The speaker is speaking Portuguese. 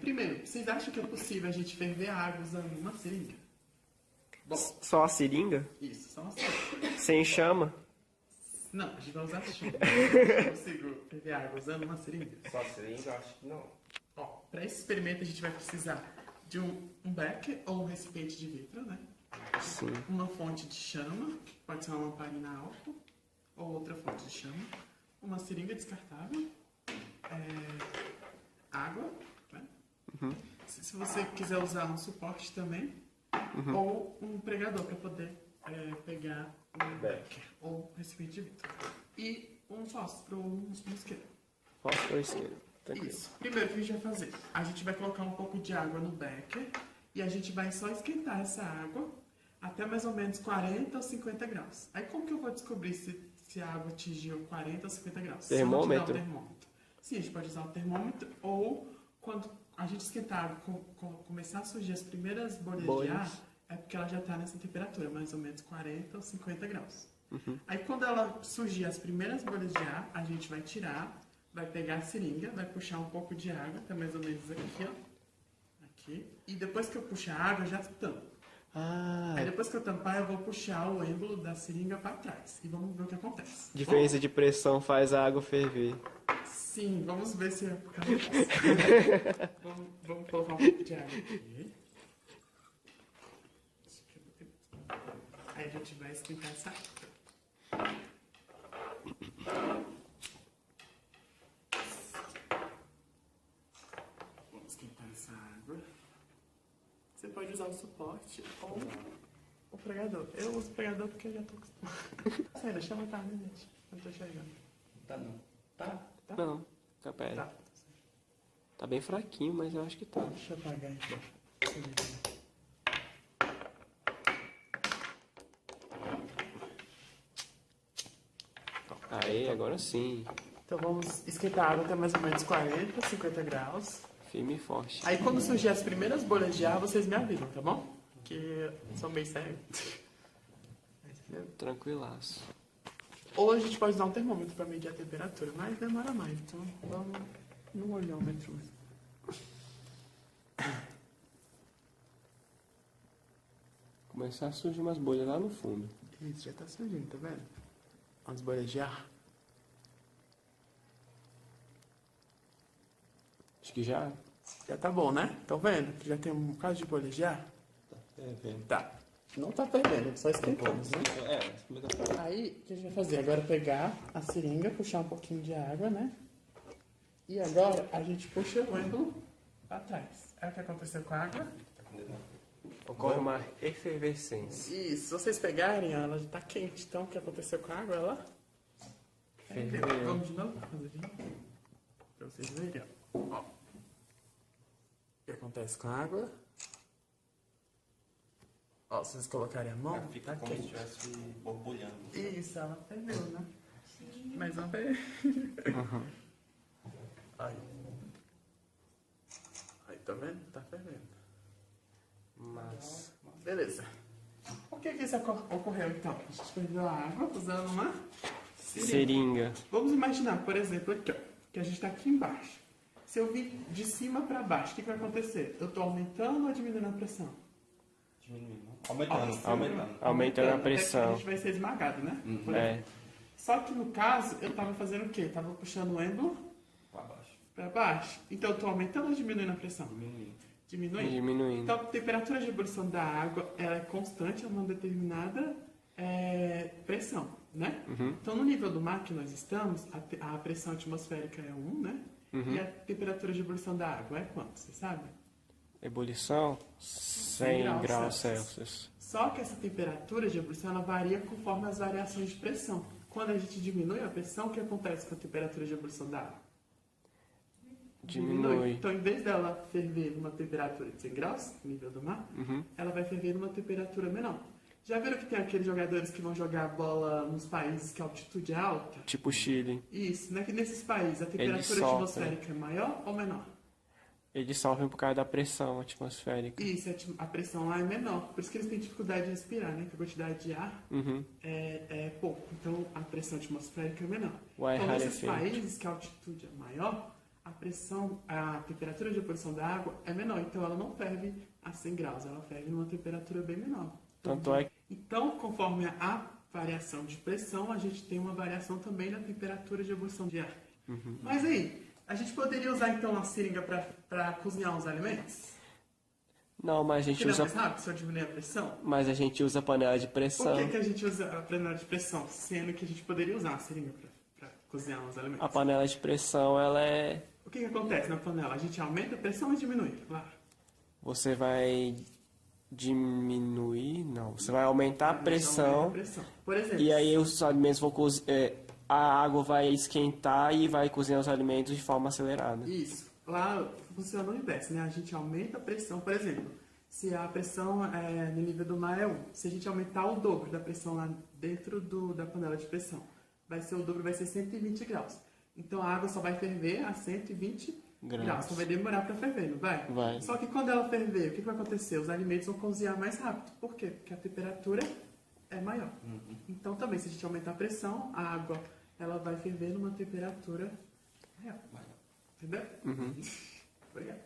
Primeiro, vocês acham que é possível a gente ferver a água usando uma seringa? Bom, Só a seringa? isso, só uma seringa. Sem chama? Não, a gente vai usar chumbo. Eu consigo ferver a água usando uma seringa. Só seringa, eu acho que não. Ó, para esse experimento a gente vai precisar de um becker ou um recipiente de vidro, né? Sim. Uma fonte de chama, que pode ser uma lamparina a álcool, ou outra fonte de chama. Uma seringa descartável. Água, né? Uhum. Se você quiser usar um suporte também, ou um pregador para poder pegar um becker ou um recipiente de vidro. E um fósforo, um isqueiro. Fósforo isqueiro. Tranquilo. Isso. Primeiro, o que a gente vai fazer? A gente vai colocar um pouco de água no becker e a gente vai só esquentar essa água até mais ou menos 40 ou 50 graus. Aí como que eu vou descobrir se a água atingiu 40 ou 50 graus? Termômetro? Se eu não tiver um termômetro. Sim, a gente pode usar o termômetro ou quando a gente esquentar a água, começar a surgir as primeiras bolhas de ar, é porque ela já está nessa temperatura, mais ou menos 40 ou 50 graus. Aí quando ela surgir as primeiras bolhas de ar, a gente vai tirar, vai pegar a seringa, vai puxar um pouco de água, até mais ou menos aqui, ó. Aqui. E depois que eu puxar a água, eu já tampo. Aí depois que eu tampar, eu vou puxar o êmbolo da seringa para trás. E vamos ver o que acontece. Diferença de pressão faz a água ferver. Sim, vamos ver se é por causa disso. vamos colocar um pouco de água aqui. Aí a gente vai esquentar essa água. Vamos esquentar essa água. Você pode usar o suporte ou o pregador. Eu uso o pregador porque eu já tô acostumado. Sério, deixa eu botar, né, gente? Eu não tô chegando. Tá não. Tá? Tá? Não, tá, pera. Tá. Tá bem fraquinho, mas eu acho que tá. Deixa eu apagar então. Aí, agora sim. Então vamos esquentar a água até mais ou menos 40, 50 graus. Firme e forte. Aí quando surgir as primeiras bolhas de ar, vocês me avisam, tá bom? Que eu sou meio sério. Tranquilaço. Ou a gente pode usar um termômetro para medir a temperatura, mas demora mais, então vamos no olhômetro mesmo. Começar a surgir umas bolhas lá no fundo. Isso, já tá surgindo, tá vendo? Umas bolhas de ar. Acho que já. Já tá bom, né? Estão vendo? Já tem um bocado de bolhas de ar? Tá. Não tá fervendo, só esquentamos, né? Aí, o que a gente vai fazer? Agora pegar a seringa, puxar um pouquinho de água, né? E agora a gente puxa o êmbolo pra trás. Aí o que aconteceu com a água? Ocorre uma efervescência. Isso, se vocês pegarem, ela já tá quente. Então, o que aconteceu com a água? Ela Ferveu. Vamos de novo? Fazer de novo. Pra vocês verem, ó. O que acontece com a água? Ó, se vocês colocarem a mão, Fica tá como se quente. estivesse borbulhando. Isso, ela ferveu, né? Mas não ferveu. Aí. Aí, tá vendo? Tá fervendo. Mas. Beleza. Por que isso ocorreu, então? A gente ferveu a água usando uma Seringa. Vamos imaginar, por exemplo, aqui, ó, que a gente tá aqui embaixo. Se eu vir de cima para baixo, o que vai acontecer? Eu tô aumentando ou diminuindo a pressão? Diminuindo. Aumentando. Aumentando a Até pressão. que a gente vai ser esmagado, né? Por É. exemplo. Só que no caso, eu tava fazendo o quê? Eu tava puxando o êmbolo Pra baixo. para baixo. Então eu tô aumentando ou diminuindo a pressão? Diminuindo. Diminuindo. Então a temperatura de ebulição da água ela é constante a uma determinada pressão, né? Então no nível do mar que nós estamos, a pressão atmosférica é 1, né? E a temperatura de ebulição da água é quanto? Você sabe? Ebulição 100 graus Celsius. Só que essa temperatura de ebulição ela varia conforme as variações de pressão. Quando a gente diminui a pressão, o que acontece com a temperatura de ebulição da água? Diminui. Então, em vez dela ferver numa temperatura de 100 graus, nível do mar, ela vai ferver numa temperatura menor. Já viram que tem aqueles jogadores que vão jogar bola nos países que a altitude é alta? Tipo Chile. Isso, né? Que nesses países a temperatura sofrem. atmosférica é maior ou menor? Eles sofrem por causa da pressão atmosférica. Isso, a pressão lá é menor. Por isso que eles têm dificuldade de respirar, né? Porque a quantidade de ar Uhum. é pouco. Então a pressão atmosférica é menor. O ar Então nesses rarefeito. países que a altitude é maior, a temperatura de ebulição da água é menor. Então ela não ferve a 100 graus, ela ferve numa temperatura bem menor. Tanto é que Então, conforme a variação de pressão, a gente tem uma variação também na temperatura de ebulição de ar. Mas aí, a gente poderia usar então a seringa para cozinhar os alimentos? não, mas a gente Que não é usa, mais rápido se eu diminuir a pressão? mas a gente usa panela de Por pressão. que a gente usa a panela de pressão, sendo que a gente poderia usar a seringa para cozinhar os alimentos? A panela de pressão, ela é, O que acontece na panela? A gente aumenta a pressão ou diminui? Claro. você vai diminuir, não, você vai aumentar a pressão. Por exemplo, E aí os alimentos vão a água vai esquentar e vai cozinhar os alimentos de forma acelerada. isso. Lá funciona o inverso, né? A gente aumenta a pressão, por exemplo, se a pressão no nível do mar é 1, se a gente aumentar o dobro da pressão lá dentro da panela de pressão, o dobro vai ser 120 graus. Então a água só vai ferver a 120 graus. Então vai demorar para ferver, não vai? Vai. Só que quando ela ferver, o que vai acontecer? Os alimentos vão cozinhar mais rápido. Por quê? Porque a temperatura é maior. Então também, se a gente aumentar a pressão, a água ela vai ferver numa temperatura real. Entendeu? Obrigado.